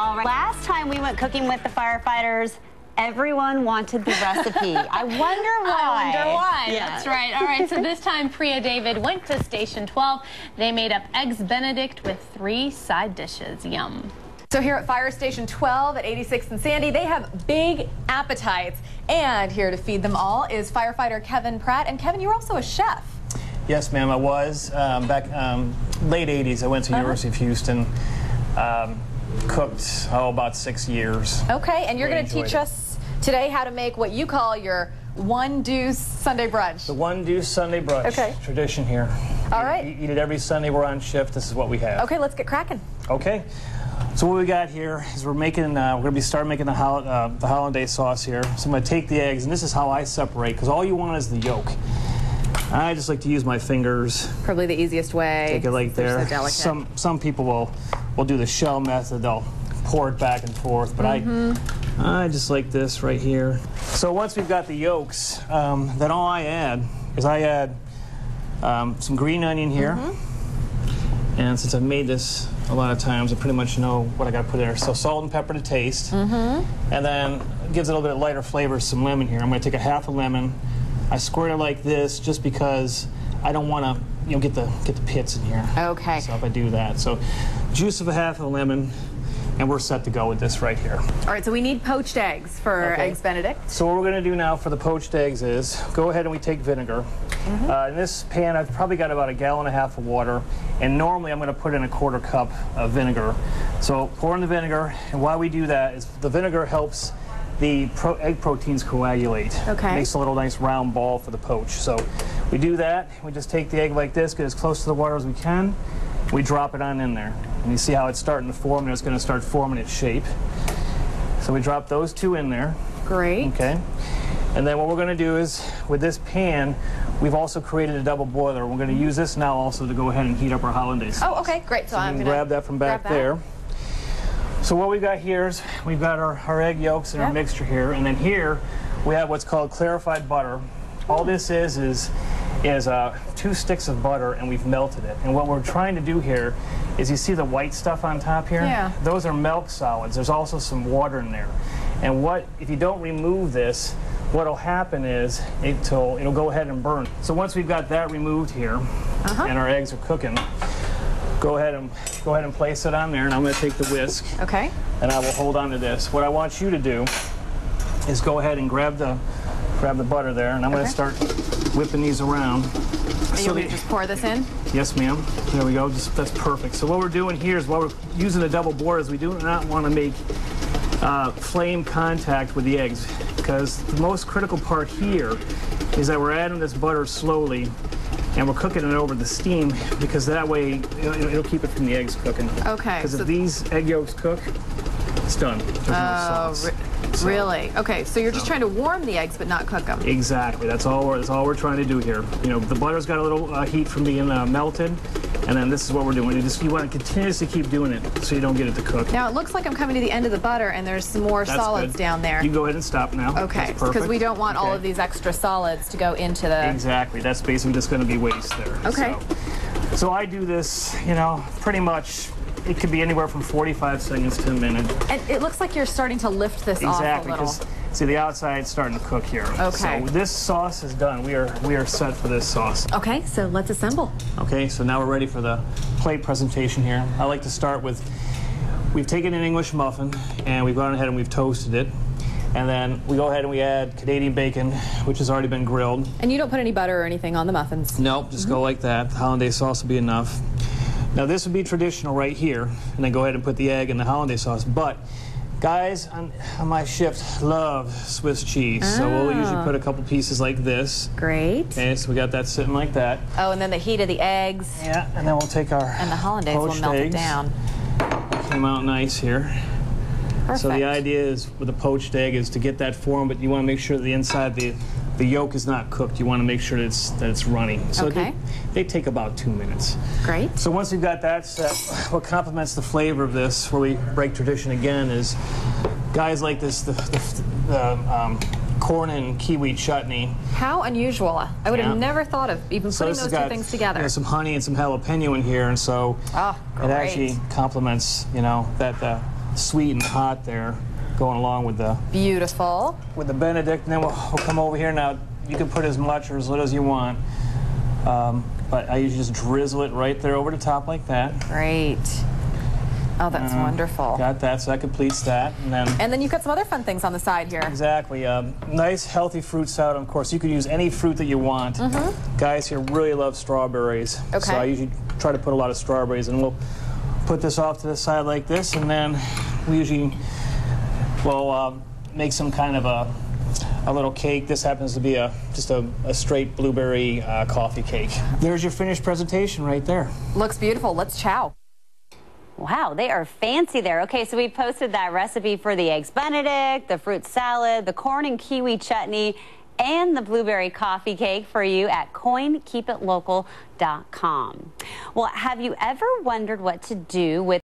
All right. Last time we went cooking with the firefighters, everyone wanted the recipe. I wonder why. I wonder why. Yeah. That's right. All right, so this time Priya David went to Station 12. They made up Eggs Benedict with 3 side dishes. Yum. So here at Fire Station 12 at 86th and Sandy, they have big appetites. And here to feed them all is firefighter Kevin Pratt. And Kevin, you're also a chef. Yes, ma'am, I was. Back late 80s, I went to University of Houston. Cooked, about 6 years. Okay, and you're going to teach us today how to make what you call your One Deuce Sunday brunch. The One Deuce Sunday brunch. Okay. Tradition here. All right. Eat it every Sunday we're on shift. This is what we have. Okay, let's get cracking. Okay. So what we got here is we're making, we're going to start making the hollandaise sauce here. So I'm going to take the eggs, and this is how I separate, because all you want is the yolk. I just like to use my fingers. Probably the easiest way. Take it like there. So delicate. Some people will do the shell method. They'll pour it back and forth, but I just like this right here. So once we've got the yolks, then all I add is some green onion here. And since I've made this a lot of times, I pretty much know what I got to put in there. So salt and pepper to taste. And then it gives it a little bit lighter flavor, some lemon here. I'm going to take a half a lemon. I squirt it like this just because I don't want to, get the pits in here. Okay. So if I do that, so juice of a half of a lemon, and we're set to go with this right here. All right, so we need poached eggs for Eggs Benedict. So what we're going to do now for the poached eggs is go ahead and we take vinegar. In this pan, I've probably got about 1.5 gallons of water, and normally I'm going to put in 1/4 cup of vinegar. So pour in the vinegar, and while we do that, is the vinegar helps the egg proteins coagulate. Okay. Makes a little nice round ball for the poach. So we do that. We just take the egg like this, get as close to the water as we can. We drop it on in there. And you see how it's starting to form, and it's going to start forming its shape. So we drop those 2 in there. Great. Okay. And then what we're going to do is, with this pan, we've also created a double boiler. We're going to use this now also to go ahead and heat up our hollandaise sauce. Oh, okay, great. So I'm going to grab that from back there. So what we've got here is we've got our egg yolks and our mixture here, and then here we have what's called clarified butter. All this is 2 sticks of butter, and we've melted it. And what we're trying to do here is, you see the white stuff on top here? Yeah. Those are milk solids. There's also some water in there. And if you don't remove this, what'll happen is it'll go ahead and burn. So once we've got that removed here, and our eggs are cooking, go ahead and place it on there, and I'm going to take the whisk. Okay. And I will hold on to this. What I want you to do is go ahead and grab the butter there, and I'm going to start whipping these around. So you just pour this in? Yes, ma'am. There we go. That's perfect. So what we're doing here is, while we're using a double boiler, is we do not want to make flame contact with the eggs, because the most critical part here is that we're adding this butter slowly, and we're cooking it over the steam, because that way it'll keep it from the eggs cooking. Okay. Because if these egg yolks cook, it's done. There's no sauce. Really? Okay, so you're just trying to warm the eggs but not cook them. Exactly. That's all we're trying to do here. The butter's got a little heat from being melted, and then this is what we're doing. You want to continuously keep doing it so you don't get it to cook. Now it looks like I'm coming to the end of the butter, and there's some more solids down there. You can go ahead and stop now. Okay, because we don't want all of these extra solids to go into the... Exactly. That's basically just going to be waste there. Okay. So I do this, pretty much. It could be anywhere from 45 seconds to a minute. And it looks like you're starting to lift this off a little. Exactly, because see, the outside's starting to cook here. Okay. So this sauce is done. We are set for this sauce. Okay, so let's assemble. Okay, so now we're ready for the plate presentation here. I like to start with, we've taken an English muffin, and we've gone ahead and we've toasted it. And then we go ahead and we add Canadian bacon, which has already been grilled. And you don't put any butter or anything on the muffins? Nope, just go like that. The hollandaise sauce will be enough. Now this would be traditional right here, and then go ahead and put the egg and the hollandaise sauce. But guys on my shift love Swiss cheese, so we'll usually put a couple pieces like this. Great. Okay, so we got that sitting like that. Oh, and then the heat of the eggs. Yeah, and then we'll take our and the hollandaise will melt it down. Came out nice here. Perfect. So the idea is with the poached egg is to get that form, but you want to make sure that the inside the yolk is not cooked. You want to make sure that it's runny. So they take about 2 minutes. Great. So once you've got that set, what complements the flavor of this, where we break tradition again, is guys like this, the corn and kiwi chutney. How unusual. I would have never thought of even putting those 2 things together. There's some honey and some jalapeno in here, and so it actually complements, sweet and hot there, going along with the Benedict. And then we'll come over here now. You can put as much or as little as you want, but I usually just drizzle it right there over the top like that. Great. Oh, that's wonderful. Got that, so that completes that. And then you've got some other fun things on the side here. Exactly. Nice, healthy fruit salad. Of course, you can use any fruit that you want. Guys here really love strawberries. Okay. So I usually try to put a lot of strawberries, and we'll put this off to the side like this, and then we usually will make some kind of a little cake. This happens to be just a straight blueberry coffee cake. There's your finished presentation right there. Looks beautiful. Let's chow. Wow, they are fancy there. Okay, so we posted that recipe for the Eggs Benedict, the fruit salad, the corn and kiwi chutney, and the blueberry coffee cake for you at KOINKeepItLocal.com. Well, have you ever wondered what to do with